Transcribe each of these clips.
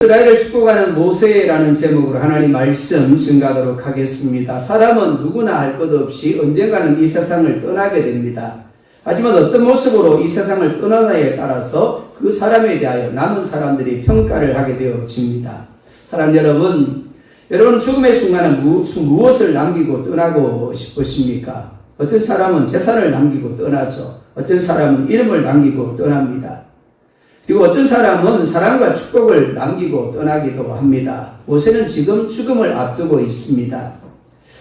이스라엘을 축복하는 모세라는 제목으로 하나님 말씀 증가하도록 하겠습니다. 사람은 누구나 할 것 없이 언젠가는 이 세상을 떠나게 됩니다. 하지만 어떤 모습으로 이 세상을 떠나냐에 따라서 그 사람에 대하여 남은 사람들이 평가를 하게 되어집니다. 사랑 여러분, 여러분 죽음의 순간에 무엇을 남기고 떠나고 싶으십니까? 어떤 사람은 재산을 남기고 떠나죠. 어떤 사람은 이름을 남기고 떠납니다. 그리고 어떤 사람은 사랑과 축복을 남기고 떠나기도 합니다. 모세는 지금 죽음을 앞두고 있습니다.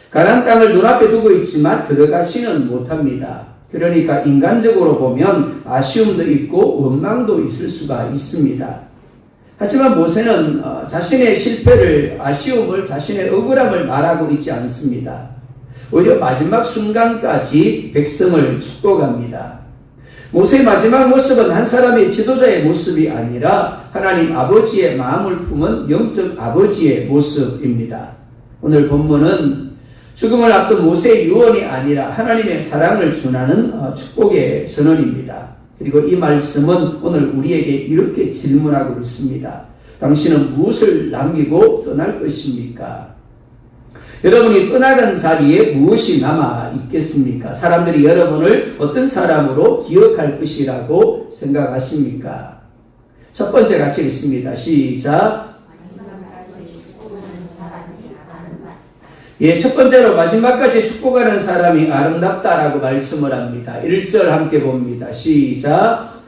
가나안 땅을 눈앞에 두고 있지만 들어가지는 못합니다. 그러니까 인간적으로 보면 아쉬움도 있고 원망도 있을 수가 있습니다. 하지만 모세는 자신의 실패를, 아쉬움을, 자신의 억울함을 말하고 있지 않습니다. 오히려 마지막 순간까지 백성을 축복합니다. 모세의 마지막 모습은 한 사람의 지도자의 모습이 아니라 하나님 아버지의 마음을 품은 영적 아버지의 모습입니다. 오늘 본문은 죽음을 앞둔 모세의 유언이 아니라 하나님의 사랑을 전하는 축복의 선언입니다. 그리고 이 말씀은 오늘 우리에게 이렇게 질문하고 있습니다. 당신은 무엇을 남기고 떠날 것입니까? 여러분이 떠나간 자리에 무엇이 남아 있겠습니까? 사람들이 여러분을 어떤 사람으로 기억할 것이라고 생각하십니까? 첫 번째 같이 읽습니다. 시작. 첫 번째로 마지막까지 축복하는 사람이 아름답다라고 말씀을 합니다. 1절 함께 봅니다. 시작.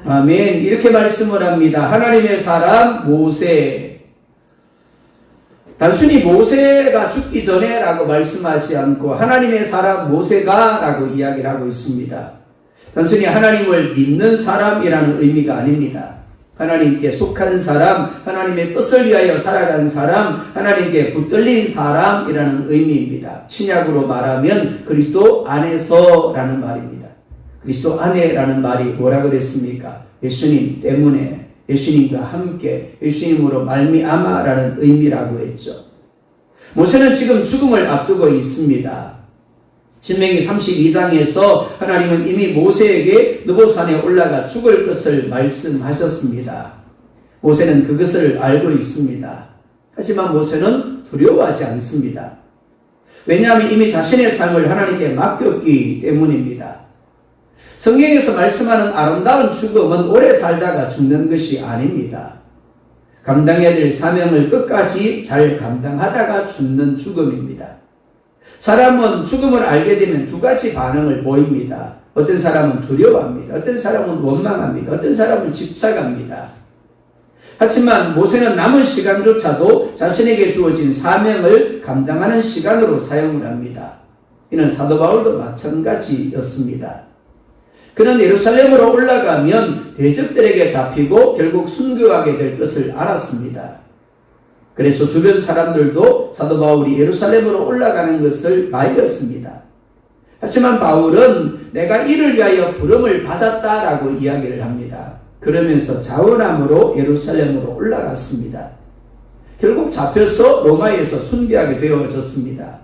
아멘. 이렇게 말씀을 합니다. 하나님의 사람 모세. 단순히 모세가 죽기 전에 라고 말씀하지 않고 하나님의 사람 모세가 라고 이야기를 하고 있습니다. 단순히 하나님을 믿는 사람이라는 의미가 아닙니다. 하나님께 속한 사람, 하나님의 뜻을 위하여 살아가는 사람, 하나님께 붙들린 사람이라는 의미입니다. 신약으로 말하면 그리스도 안에서라는 말입니다. 그리스도 안에라는 말이 뭐라 그랬습니까? 예수님 때문에, 예수님과 함께, 예수님으로 말미암아라는 의미라고 했죠. 모세는 지금 죽음을 앞두고 있습니다. 신명기 32장에서 하나님은 이미 모세에게 느보산에 올라가 죽을 것을 말씀하셨습니다. 모세는 그것을 알고 있습니다. 하지만 모세는 두려워하지 않습니다. 왜냐하면 이미 자신의 삶을 하나님께 맡겼기 때문입니다. 성경에서 말씀하는 아름다운 죽음은 오래 살다가 죽는 것이 아닙니다. 감당해야 될 사명을 끝까지 잘 감당하다가 죽는 죽음입니다. 사람은 죽음을 알게 되면 두 가지 반응을 보입니다. 어떤 사람은 두려워합니다. 어떤 사람은 원망합니다. 어떤 사람은 집착합니다. 하지만 모세는 남은 시간조차도 자신에게 주어진 사명을 감당하는 시간으로 사용을 합니다. 이는 사도 바울도 마찬가지였습니다. 그는 예루살렘으로 올라가면 대적들에게 잡히고 결국 순교하게 될 것을 알았습니다. 그래서 주변 사람들도 사도 바울이 예루살렘으로 올라가는 것을 말렸습니다. 하지만 바울은 내가 이를 위하여 부름을 받았다라고 이야기를 합니다. 그러면서 자원함으로 예루살렘으로 올라갔습니다. 결국 잡혀서 로마에서 순교하게 되어졌습니다.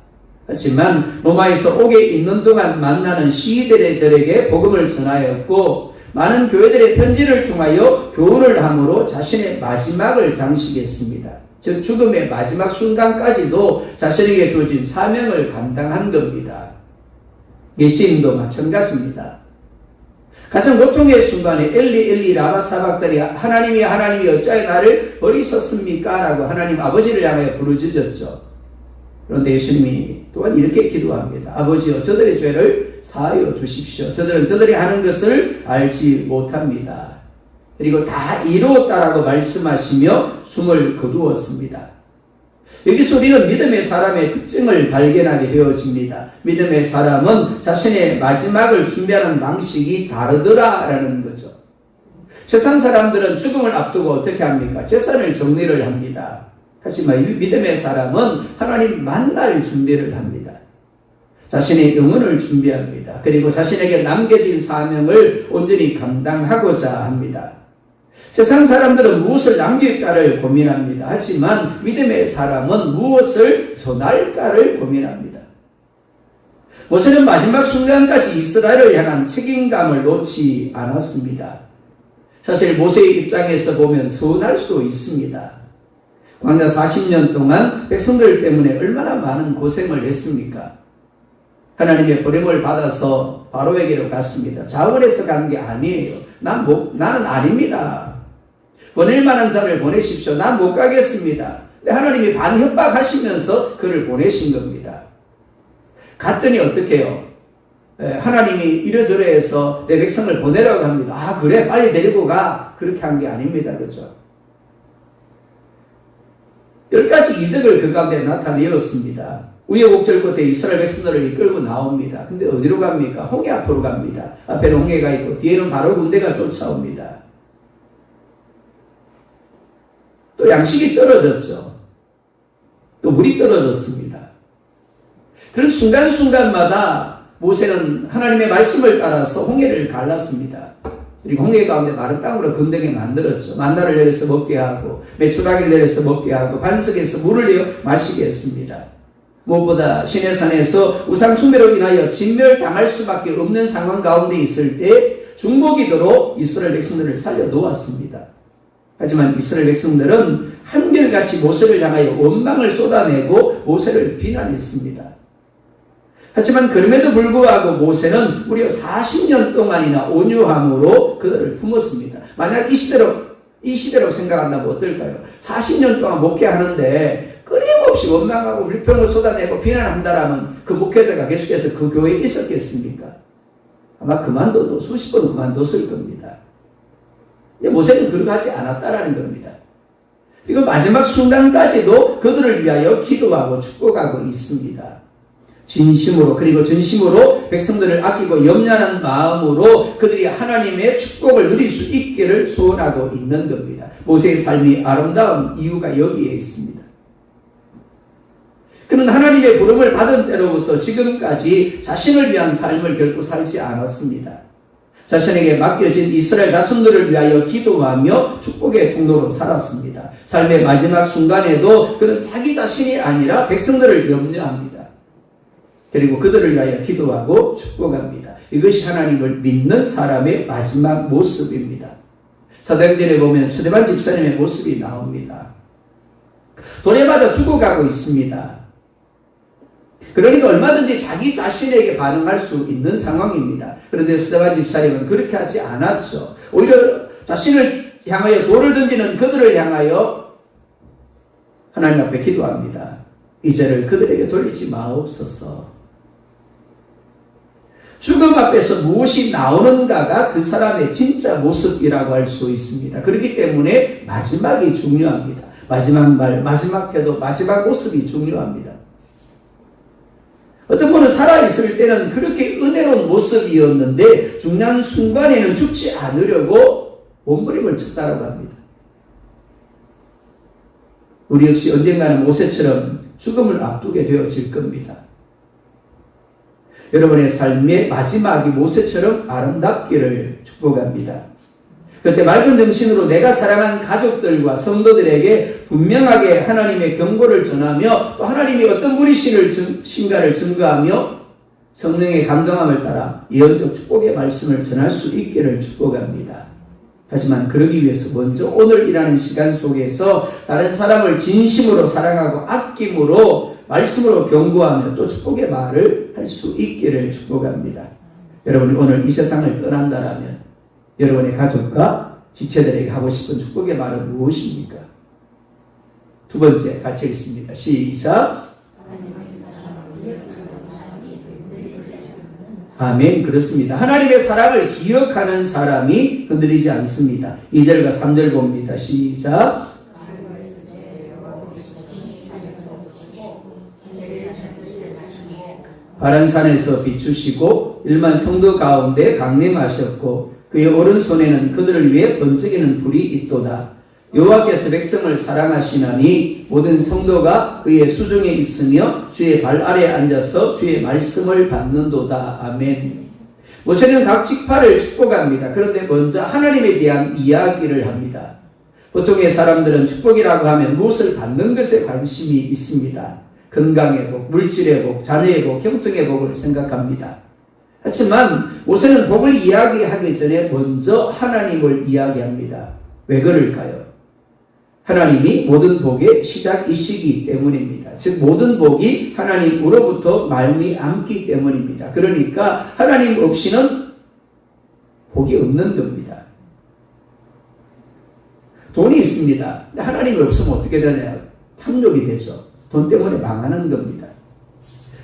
하지만 로마에서 옥에 있는 동안 만나는 시위대들에게 복음을 전하였고 많은 교회들의 편지를 통하여 교훈을 함으로 자신의 마지막을 장식했습니다. 즉 죽음의 마지막 순간까지도 자신에게 주어진 사명을 감당한 겁니다. 예수님도 마찬가지입니다. 가장 고통의 순간에 엘리 라마 사박다니 하나님이 어찌하여 나를 버리셨습니까? 라고 하나님 아버지를 향하여 부르짖었죠. 그런데 예수님이 또한 이렇게 기도합니다. 아버지여 저들의 죄를 사하여 주십시오. 저들은 저들이 하는 것을 알지 못합니다. 그리고 다 이루었다라고 말씀하시며 숨을 거두었습니다. 여기서 우리는 믿음의 사람의 특징을 발견하게 되어집니다. 믿음의 사람은 자신의 마지막을 준비하는 방식이 다르더라라는 거죠. 세상 사람들은 죽음을 앞두고 어떻게 합니까? 재산을 정리를 합니다. 하지만 믿음의 사람은 하나님 만날 준비를 합니다. 자신의 영혼을 준비합니다. 그리고 자신에게 남겨진 사명을 온전히 감당하고자 합니다. 세상 사람들은 무엇을 남길까를 고민합니다. 하지만 믿음의 사람은 무엇을 전할까를 고민합니다. 모세는 마지막 순간까지 이스라엘을 향한 책임감을 놓지 않았습니다. 사실 모세의 입장에서 보면 서운할 수도 있습니다. 광야 40년 동안 백성들 때문에 얼마나 많은 고생을 했습니까? 하나님의 버림을 받아서 바로에게로 갔습니다. 자원해서 간 게 아니에요. 나는 아닙니다. 보낼 만한 자를 보내십시오. 난 못 가겠습니다. 근데 하나님이 반협박하시면서 그를 보내신 겁니다. 갔더니 어떻게 해요? 하나님이 이러저러 해서 내 백성을 보내라고 합니다. 아, 그래? 빨리 데리고 가. 그렇게 한 게 아닙니다. 그렇죠? 10가지 이적을 그 가운데 나타내었습니다. 우여곡절 끝에 이스라엘 백성들을 이끌고 나옵니다. 근데 어디로 갑니까? 홍해 앞으로 갑니다. 앞에는 홍해가 있고 뒤에는 바로 군대가 쫓아옵니다. 또 양식이 떨어졌죠. 또 물이 떨어졌습니다. 그런 순간순간마다 모세는 하나님의 말씀을 따라서 홍해를 갈랐습니다. 그리고 홍해 가운데 마른 땅으로 건더게 만들었죠. 만나를 내려서 먹게 하고 메추라기를 내려서 먹게 하고 반석에서 물을 내어 마시게 했습니다. 무엇보다 시내산에서 우상 숭배로 인하여 진멸당할 수밖에 없는 상황 가운데 있을 때 중보기도로 이스라엘 백성들을 살려 놓았습니다. 하지만 이스라엘 백성들은 한결같이 모세를 향하여 원망을 쏟아내고 모세를 비난했습니다. 하지만 그럼에도 불구하고 모세는 무려 40년 동안이나 온유함으로 그들을 품었습니다. 만약 이 시대로 생각한다면 어떨까요? 40년 동안 목회하는데 끊임없이 원망하고 불평을 쏟아내고 비난한다라면 그 목회자가 계속해서 그 교회에 있었겠습니까? 아마 그만둬도 수십 번 그만뒀을 겁니다. 모세는 그렇게 하지 않았다라는 겁니다. 그리고 마지막 순간까지도 그들을 위하여 기도하고 축복하고 있습니다. 진심으로 그리고 전심으로 백성들을 아끼고 염려하는 마음으로 그들이 하나님의 축복을 누릴 수 있기를 소원하고 있는 겁니다. 모세의 삶이 아름다운 이유가 여기에 있습니다. 그는 하나님의 부름을 받은 때로부터 지금까지 자신을 위한 삶을 결코 살지 않았습니다. 자신에게 맡겨진 이스라엘 자손들을 위하여 기도하며 축복의 통로로 살았습니다. 삶의 마지막 순간에도 그는 자기 자신이 아니라 백성들을 염려합니다. 그리고 그들을 위하여 기도하고 축복합니다. 이것이 하나님을 믿는 사람의 마지막 모습입니다. 사도행전에 보면 스데반 집사님의 모습이 나옵니다. 돌에 맞아 죽어가고 있습니다. 그러니까 얼마든지 자기 자신에게 반응할 수 있는 상황입니다. 그런데 스데반 집사님은 그렇게 하지 않았죠. 오히려 자신을 향하여 돌을 던지는 그들을 향하여 하나님 앞에 기도합니다. 이 죄를 그들에게 돌리지 마옵소서. 죽음 앞에서 무엇이 나오는가가 그 사람의 진짜 모습이라고 할 수 있습니다. 그렇기 때문에 마지막이 중요합니다. 마지막 말, 마지막 태도, 마지막 모습이 중요합니다. 어떤 분은 살아있을 때는 그렇게 은혜로운 모습이었는데 중요한 순간에는 죽지 않으려고 몸부림을 쳤다고 합니다. 우리 역시 언젠가는 모세처럼 죽음을 앞두게 되어질 겁니다. 여러분의 삶의 마지막이 모세처럼 아름답기를 축복합니다. 그때 맑은 정신으로 내가 사랑한 가족들과 성도들에게 분명하게 하나님의 경고를 전하며 또 하나님이 어떤 분이신가를 증거하며 성령의 감동함을 따라 예언적 축복의 말씀을 전할 수 있기를 축복합니다. 하지만 그러기 위해서 먼저 오늘이라는 시간 속에서 다른 사람을 진심으로 사랑하고 아낌으로 말씀으로 경고하며 또 축복의 말을 할 수 있기를 축복합니다. 여러분이 오늘 이 세상을 떠난다라면 여러분의 가족과 지체들에게 하고 싶은 축복의 말은 무엇입니까? 두 번째 같이 읽습니다. 시작. 아멘. 그렇습니다. 하나님의 사랑을 기억하는 사람이 흔들리지 않습니다. 2절과 3절 봅니다. 시작. 바란 산에서 비추시고 1만 성도 가운데 강림하셨고 그의 오른손에는 그들을 위해 번쩍이는 불이 있도다. 여호와께서 백성을 사랑하시나니 모든 성도가 그의 수중에 있으며 주의 발 아래에 앉아서 주의 말씀을 받는도다. 아멘. 모세는 각 지파를 축복합니다. 그런데 먼저 하나님에 대한 이야기를 합니다. 보통의 사람들은 축복이라고 하면 무엇을 받는 것에 관심이 있습니다. 건강의 복, 물질의 복, 자녀의 복, 형통의 복을 생각합니다. 하지만 모세는 복을 이야기하기 전에 먼저 하나님을 이야기합니다. 왜 그럴까요? 하나님이 모든 복의 시작이시기 때문입니다. 즉 모든 복이 하나님으로부터 말미암기 때문입니다. 그러니까 하나님 없이는 복이 없는 겁니다. 돈이 있습니다. 근데 하나님이 없으면 어떻게 되나요? 탐욕이 되죠. 돈 때문에 망하는 겁니다.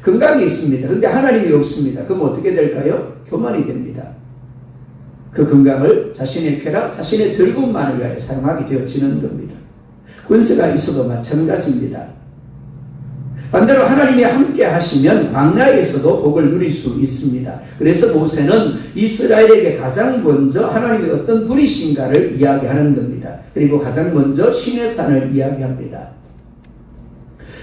건강이 있습니다. 그런데 하나님이 없습니다. 그럼 어떻게 될까요? 교만이 됩니다. 그 건강을 자신의 쾌락, 자신의 즐거움만을 위하여 사용하게 되어지는 겁니다. 권세가 있어도 마찬가지입니다. 반대로 하나님이 함께 하시면 광야에서도 복을 누릴 수 있습니다. 그래서 모세는 이스라엘에게 가장 먼저 하나님의 어떤 분이신가를 이야기하는 겁니다. 그리고 가장 먼저 시내산을 이야기합니다.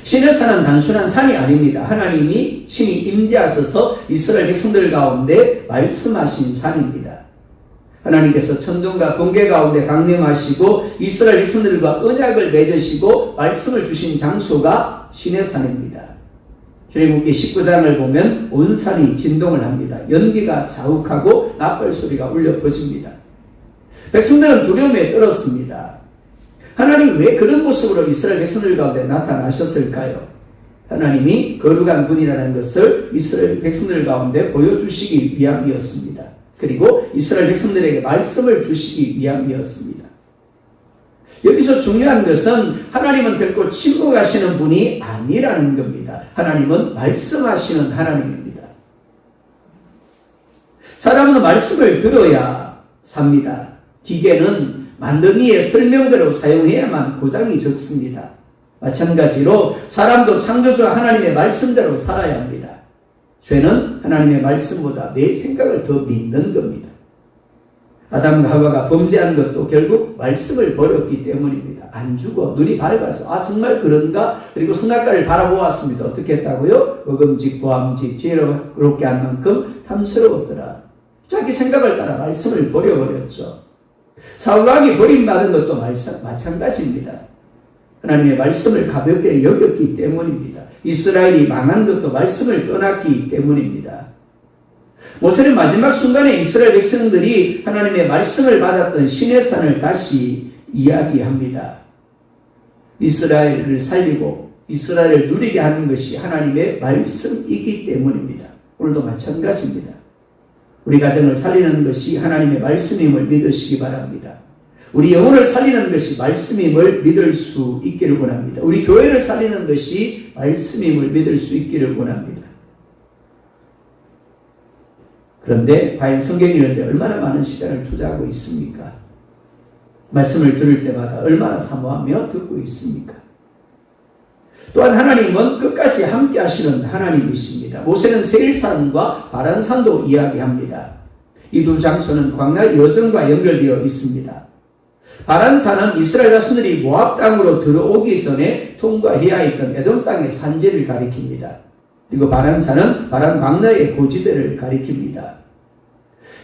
시내산은 단순한 산이 아닙니다. 하나님이 친히 임재하셔서 이스라엘 백성들 가운데 말씀하신 산입니다. 하나님께서 천둥과 번개 가운데 강림하시고 이스라엘 백성들과 언약을 맺으시고 말씀을 주신 장소가 시내산입니다. 출애굽기 19장을 보면 온 산이 진동을 합니다. 연기가 자욱하고 나팔 소리가 울려 퍼집니다. 백성들은 두려움에 떨었습니다. 하나님 왜 그런 모습으로 이스라엘 백성들 가운데 나타나셨을까요? 하나님이 거룩한 분이라는 것을 이스라엘 백성들 가운데 보여주시기 위함이었습니다. 그리고 이스라엘 백성들에게 말씀을 주시기 위함이었습니다. 여기서 중요한 것은 하나님은 결코 침묵하시는 분이 아니라는 겁니다. 하나님은 말씀하시는 하나님입니다. 사람은 말씀을 들어야 삽니다. 기계는 만드니의 설명대로 사용해야만 고장이 적습니다. 마찬가지로 사람도 창조주 하나님의 말씀대로 살아야 합니다. 죄는 하나님의 말씀보다 내 생각을 더 믿는 겁니다. 아담과 하와가 범죄한 것도 결국 말씀을 버렸기 때문입니다. 안 죽어. 눈이 밝아서 정말 그런가? 그리고 선악과를 바라보았습니다. 어떻게 했다고요? 먹음직, 보암직, 지혜롭게 한 만큼 탐스러웠더라. 자기 생각을 따라 말씀을 버려버렸죠. 사울왕이 버림받은 것도 마찬가지입니다. 하나님의 말씀을 가볍게 여겼기 때문입니다. 이스라엘이 망한 것도 말씀을 떠났기 때문입니다. 모세는 마지막 순간에 이스라엘 백성들이 하나님의 말씀을 받았던 시내산을 다시 이야기합니다. 이스라엘을 살리고 이스라엘을 누리게 하는 것이 하나님의 말씀이기 때문입니다. 오늘도 마찬가지입니다. 우리 가정을 살리는 것이 하나님의 말씀임을 믿으시기 바랍니다. 우리 영혼을 살리는 것이 말씀임을 믿을 수 있기를 원합니다. 우리 교회를 살리는 것이 말씀임을 믿을 수 있기를 원합니다. 그런데 과연 성경 읽을 때 얼마나 많은 시간을 투자하고 있습니까? 말씀을 들을 때마다 얼마나 사모하며 듣고 있습니까? 또한 하나님은 끝까지 함께 하시는 하나님이십니다. 모세는 세일산과 바란산도 이야기합니다. 이 두 장소는 광야 여정과 연결되어 있습니다. 바란산은 이스라엘 자손들이 모압 땅으로 들어오기 전에 통과해야 했던 에돔 땅의 산지를 가리킵니다. 그리고 바란산은 바란 광야의 고지대를 가리킵니다.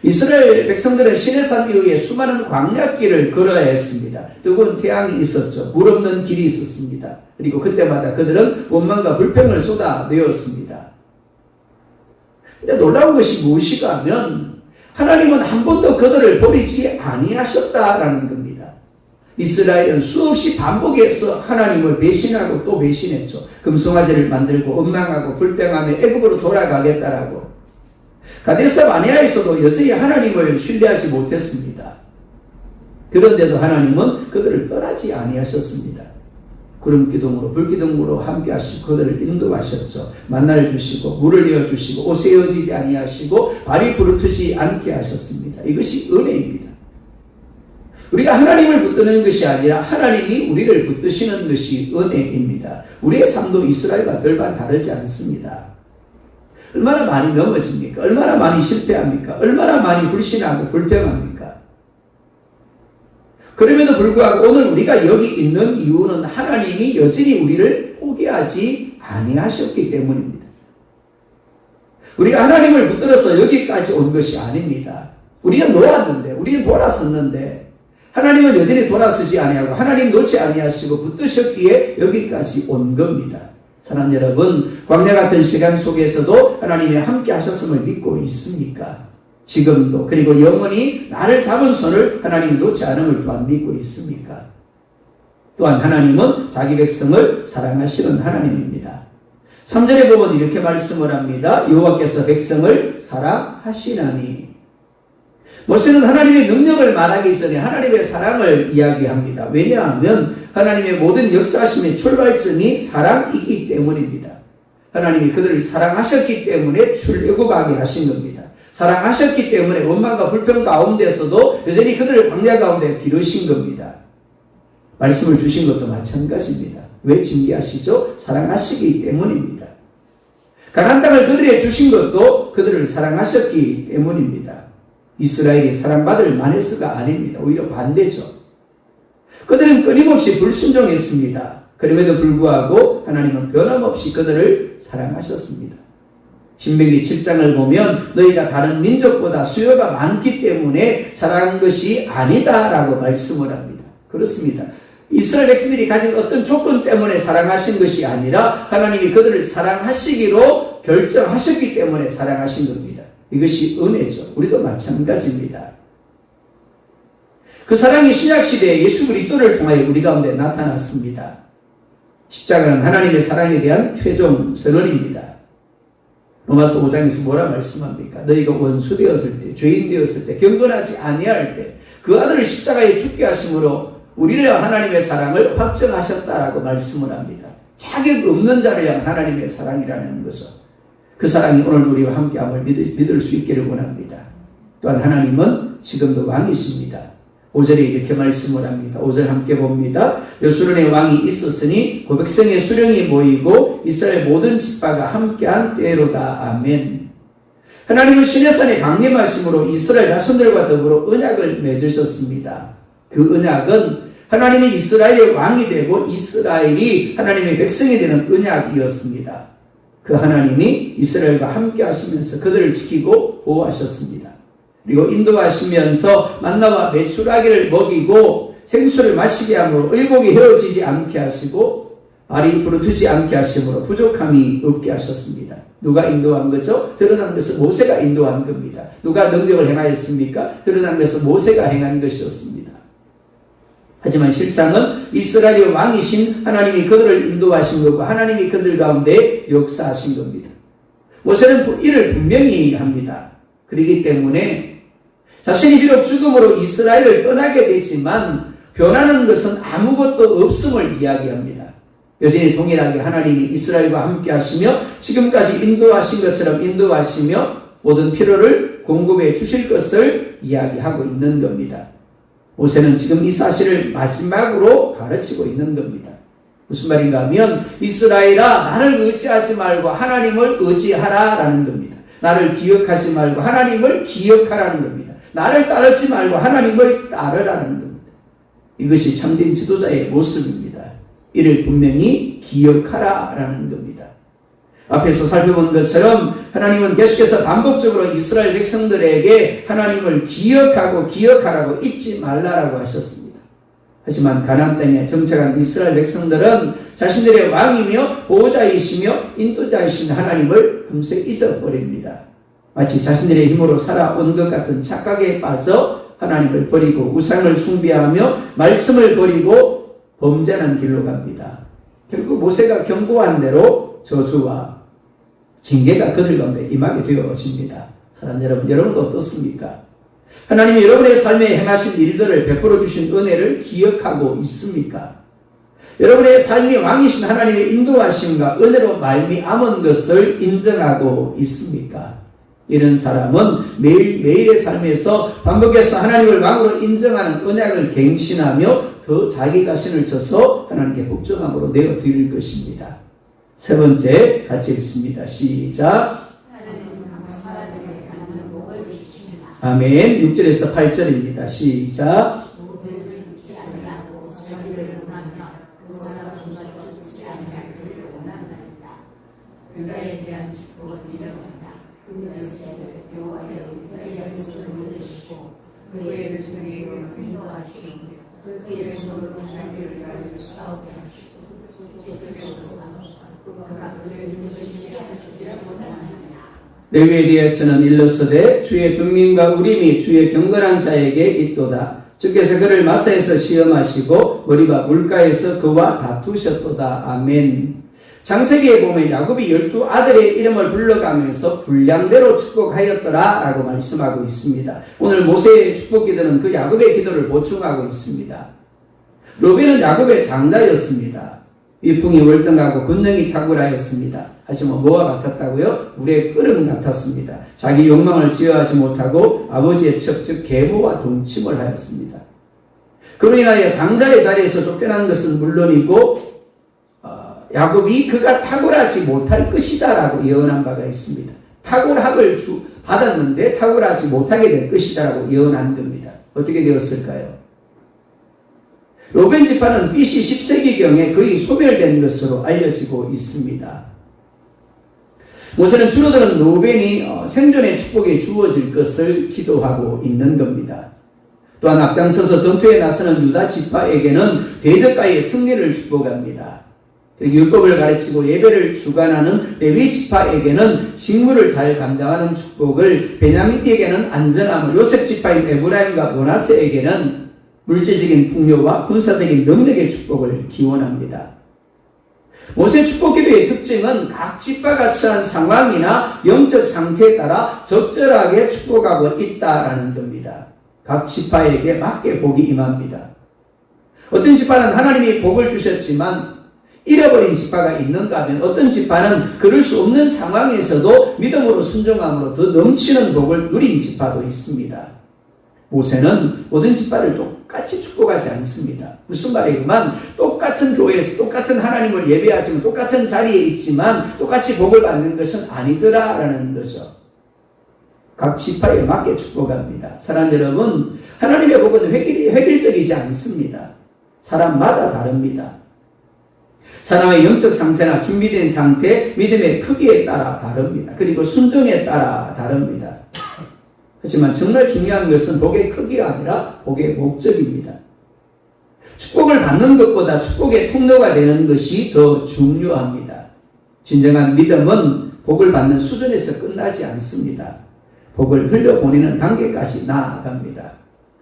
이스라엘 백성들은 시내산 이후에 수많은 광야길을 걸어야 했습니다. 뜨거운 태양이 있었죠. 물 없는 길이 있었습니다. 그리고 그때마다 그들은 원망과 불평을 쏟아내었습니다. 근데 놀라운 것이 무엇이가 하면 하나님은 한 번도 그들을 버리지 아니하셨다라는 겁니다. 이스라엘은 수없이 반복해서 하나님을 배신하고 또 배신했죠. 금송아지를 만들고 원망하고 불평하며 애굽으로 돌아가겠다라고. 가데스 바네아에서도 여전히 하나님을 신뢰하지 못했습니다. 그런데도 하나님은 그들을 떠나지 아니하셨습니다. 구름기둥으로 불기둥으로 함께 하시고 그들을 인도하셨죠. 만나를 주시고 물을 내어주시고 옷에 어지지 아니하시고 발이 부르트지 않게 하셨습니다. 이것이 은혜입니다. 우리가 하나님을 붙드는 것이 아니라 하나님이 우리를 붙드시는 것이 은혜입니다. 우리의 삶도 이스라엘과 별반 다르지 않습니다. 얼마나 많이 넘어집니까? 얼마나 많이 실패합니까? 얼마나 많이 불신하고 불평합니까? 그럼에도 불구하고 오늘 우리가 여기 있는 이유는 하나님이 여전히 우리를 포기하지 아니하셨기 때문입니다. 우리가 하나님을 붙들어서 여기까지 온 것이 아닙니다. 우리는 놓았는데, 우리는 돌아섰는데 하나님은 여전히 돌아서지 아니하고 하나님 놓지 아니하시고 붙드셨기에 여기까지 온 겁니다. 사랑하는 여러분, 광야 같은 시간 속에서도 하나님이 함께 하셨음을 믿고 있습니까? 지금도, 그리고 영원히 나를 잡은 손을 하나님이 놓지 않음을 또한 믿고 있습니까? 또한 하나님은 자기 백성을 사랑하시는 하나님입니다. 3절에 보면 이렇게 말씀을 합니다. 여호와께서 백성을 사랑하시나니. 모세는 하나님의 능력을 말하기 전에 하나님의 사랑을 이야기합니다. 왜냐하면 하나님의 모든 역사하심의 출발점이 사랑이기 때문입니다. 하나님이 그들을 사랑하셨기 때문에 출애굽하게 하신 겁니다. 사랑하셨기 때문에 원망과 불평 가운데서도 여전히 그들을 광야 가운데 기르신 겁니다. 말씀을 주신 것도 마찬가지입니다. 왜 징계하시죠? 사랑하시기 때문입니다. 가나안 땅을 그들에게 주신 것도 그들을 사랑하셨기 때문입니다. 이스라엘이 사랑받을 만해서가 아닙니다. 오히려 반대죠. 그들은 끊임없이 불순종했습니다. 그럼에도 불구하고 하나님은 변함없이 그들을 사랑하셨습니다. 신명기 7장을 보면 너희가 다른 민족보다 수요가 많기 때문에 사랑한 것이 아니다라고 말씀을 합니다. 그렇습니다. 이스라엘 백성들이 가진 어떤 조건 때문에 사랑하신 것이 아니라 하나님이 그들을 사랑하시기로 결정하셨기 때문에 사랑하신 겁니다. 이것이 은혜죠. 우리도 마찬가지입니다. 그 사랑이 신약시대에 예수 그리스도를 통하여 우리 가운데 나타났습니다. 십자가는 하나님의 사랑에 대한 최종 선언입니다. 로마서 5장에서 뭐라 말씀합니까? 너희가 원수 되었을 때, 죄인 되었을 때, 경건하지 아니할 때 그 아들을 십자가에 죽게 하심으로 우리를 향한 하나님의 사랑을 확정하셨다라고 말씀을 합니다. 자격 없는 자를 향한 하나님의 사랑이라는 거죠. 그 사랑이 오늘 우리와 함께함을 믿을 수 있기를 원합니다. 또한 하나님은 지금도 왕이십니다. 5절에 이렇게 말씀을 합니다. 5절 함께 봅니다. 여수론의 왕이 있었으니 그 백성의 수령이 모이고 이스라엘 모든 지파가 함께한 때로다. 아멘. 하나님은 시내산에 강림하심으로 이스라엘 자손들과 더불어 언약을 맺으셨습니다. 그 언약은 하나님이 이스라엘의 왕이 되고 이스라엘이 하나님의 백성이 되는 언약이었습니다. 그 하나님이 이스라엘과 함께 하시면서 그들을 지키고 보호하셨습니다. 그리고 인도하시면서 만나와 메추라기를 먹이고 생수를 마시게 함으로 의복이 헤어지지 않게 하시고 발이 부르트지 않게 하심으로 부족함이 없게 하셨습니다. 누가 인도한 거죠? 드러난 것은 모세가 인도한 겁니다. 누가 능력을 행하였습니까? 드러난 것은 모세가 행한 것이었습니다. 하지만 실상은 이스라엘의 왕이신 하나님이 그들을 인도하신 거고 하나님이 그들 가운데 역사하신 겁니다. 모세는 이를 분명히 합니다. 그렇기 때문에 자신이 비록 죽음으로 이스라엘을 떠나게 되지만 변하는 것은 아무것도 없음을 이야기합니다. 여전히 동일하게 하나님이 이스라엘과 함께 하시며 지금까지 인도하신 것처럼 인도하시며 모든 필요를 공급해 주실 것을 이야기하고 있는 겁니다. 모세는 지금 이 사실을 마지막으로 가르치고 있는 겁니다. 무슨 말인가 하면 이스라엘아 나를 의지하지 말고 하나님을 의지하라라는 겁니다. 나를 기억하지 말고 하나님을 기억하라는 겁니다. 나를 따르지 말고 하나님을 따르라는 겁니다. 이것이 참된 지도자의 모습입니다. 이를 분명히 기억하라라는 겁니다. 앞에서 살펴본 것처럼 하나님은 계속해서 반복적으로 이스라엘 백성들에게 하나님을 기억하라고 잊지 말라라고 하셨습니다. 하지만 가나안 땅에 정착한 이스라엘 백성들은 자신들의 왕이며 보호자이시며 인도자이신 하나님을 금세 잊어버립니다. 마치 자신들의 힘으로 살아온 것 같은 착각에 빠져 하나님을 버리고 우상을 숭배하며 말씀을 버리고 범죄하는 길로 갑니다. 결국 모세가 경고한 대로 저주와 징계가 그들 가운데 임하게 되어집니다. 사랑하는 여러분, 여러분도 어떻습니까? 하나님이 여러분의 삶에 행하신 일들을 베풀어 주신 은혜를 기억하고 있습니까? 여러분의 삶이 왕이신 하나님의 인도하심과 은혜로 말미암은 것을 인정하고 있습니까? 이런 사람은 매일매일의 삶에서 반복해서 하나님을 왕으로 인정하는 언약을 갱신하며 더 자기 자신을 쳐서 하나님께 복종함으로 내어드릴 것입니다. 세 번째 같이 읽습니다. 시작. 아멘. 6절에서 8절입니다. 시작. 그가에 대한 축복은 이러하다. 여호와의 그의 목숨을 내시고 그의 백성의 영을 인도하시고 그의 손으로 자기를 가지고 싸우게 하시고 그가 그를 눈으시지 못하느니라. 레위에 대해서는 일러서되 주의 등민과 우림이 주의 경건한 자에게 있도다. 주께서 그를 마사에서 시험하시고 머리와 물가에서 그와 다투셨도다. 아멘. 창세기에 보면 야곱이 12아들의 이름을 불러가면서 분량대로 축복하였더라 라고 말씀하고 있습니다. 오늘 모세의 축복 기도는 그 야곱의 기도를 보충하고 있습니다. 로벤은 야곱의 장자였습니다. 위풍이 월등하고 권능이 탁월하였습니다. 하지만 뭐와 같았다고요? 물의 끓음 같았습니다. 자기 욕망을 제어하지 못하고 아버지의 척, 즉 계모와 동침을 하였습니다. 그로 인하여 장자의 자리에서 쫓겨난 것은 물론이고 야곱이 그가 탁월하지 못할 것이다 라고 예언한 바가 있습니다. 탁월함을 받았는데 탁월하지 못하게 될 것이다 라고 예언한 겁니다. 어떻게 되었을까요? 로벤 지파는 BC 10세기경에 거의 소멸된 것으로 알려지고 있습니다. 모세는 줄어드는 로벤이 생존의 축복이 주어질 것을 기도하고 있는 겁니다. 또한 앞장서서 전투에 나서는 유다 지파에게는 대적과의 승리를 축복합니다. 율법을 가르치고 예배를 주관하는 레위 지파에게는 직무를 잘 감당하는 축복을, 베냐민에게는 안전함을, 요셉 지파인 에브라임과 므낫세에게는 물질적인 풍요와 군사적인 능력의 축복을 기원합니다. 모세 축복 기도의 특징은 각 지파가 처한 상황이나 영적 상태에 따라 적절하게 축복하고 있다라는 겁니다. 각 지파에게 맞게 복이 임합니다. 어떤 지파는 하나님이 복을 주셨지만 잃어버린 지파가 있는가 하면 어떤 지파는 그럴 수 없는 상황에서도 믿음으로 순종함으로 더 넘치는 복을 누린 지파도 있습니다. 모세는 모든 지파를 똑같이 축복하지 않습니다. 무슨 말이구만? 똑같은 교회에서 똑같은 하나님을 예배하지만 똑같은 자리에 있지만 똑같이 복을 받는 것은 아니더라라는 거죠. 각 지파에 맞게 축복합니다. 사랑하는 여러분, 하나님의 복은 획일적이지 않습니다. 사람마다 다릅니다. 사람의 영적 상태나 준비된 상태, 믿음의 크기에 따라 다릅니다. 그리고 순종에 따라 다릅니다. 하지만 정말 중요한 것은 복의 크기가 아니라 복의 목적입니다. 축복을 받는 것보다 축복의 통로가 되는 것이 더 중요합니다. 진정한 믿음은 복을 받는 수준에서 끝나지 않습니다. 복을 흘려보내는 단계까지 나아갑니다.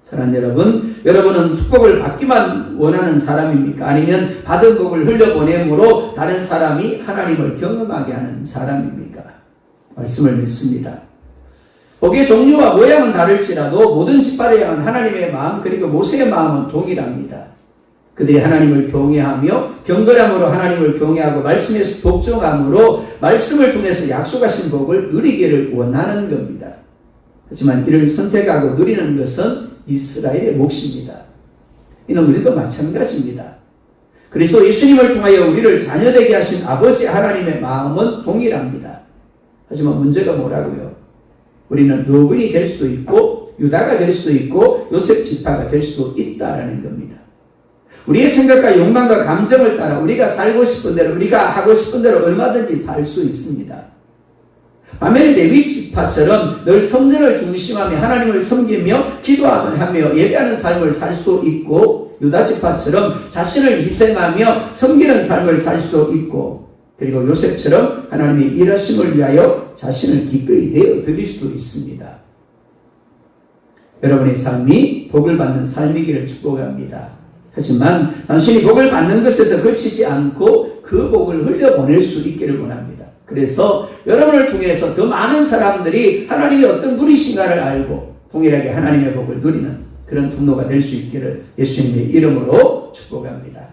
사랑하는 여러분, 여러분은 축복을 받기만 원하는 사람입니까? 아니면 받은 복을 흘려보내므로 다른 사람이 하나님을 경험하게 하는 사람입니까? 말씀을 믿습니다. 복의 종류와 모양은 다를지라도 모든 지파를 향한 하나님의 마음 그리고 모세의 마음은 동일합니다. 그들이 하나님을 경외하며 경건함으로 하나님을 경외하고 말씀에 복종함으로 말씀을 통해서 약속하신 복을 누리기를 원하는 겁니다. 하지만 이를 선택하고 누리는 것은 이스라엘의 몫입니다. 이는 우리도 마찬가지입니다. 그리스도 예수님을 통하여 우리를 자녀되게 하신 아버지 하나님의 마음은 동일합니다. 하지만 문제가 뭐라고요? 우리는 루벤이 될 수도 있고 유다가 될 수도 있고 요셉 지파가 될 수도 있다라는 겁니다. 우리의 생각과 욕망과 감정을 따라 우리가 살고 싶은 대로 우리가 하고 싶은 대로 얼마든지 살 수 있습니다. 반면에 레위 지파처럼 늘 성전을 중심하며 하나님을 섬기며 기도하며 예배하는 삶을 살 수도 있고 유다 지파처럼 자신을 희생하며 섬기는 삶을 살 수도 있고 그리고 요셉처럼 하나님의 일하심을 위하여 자신을 기꺼이 내어드릴 수도 있습니다. 여러분의 삶이 복을 받는 삶이기를 축복합니다. 하지만 단순히 복을 받는 것에서 그치지 않고 그 복을 흘려보낼 수 있기를 원합니다. 그래서 여러분을 통해서 더 많은 사람들이 하나님이 어떤 분이신가를 알고 동일하게 하나님의 복을 누리는 그런 통로가 될 수 있기를 예수님의 이름으로 축복합니다.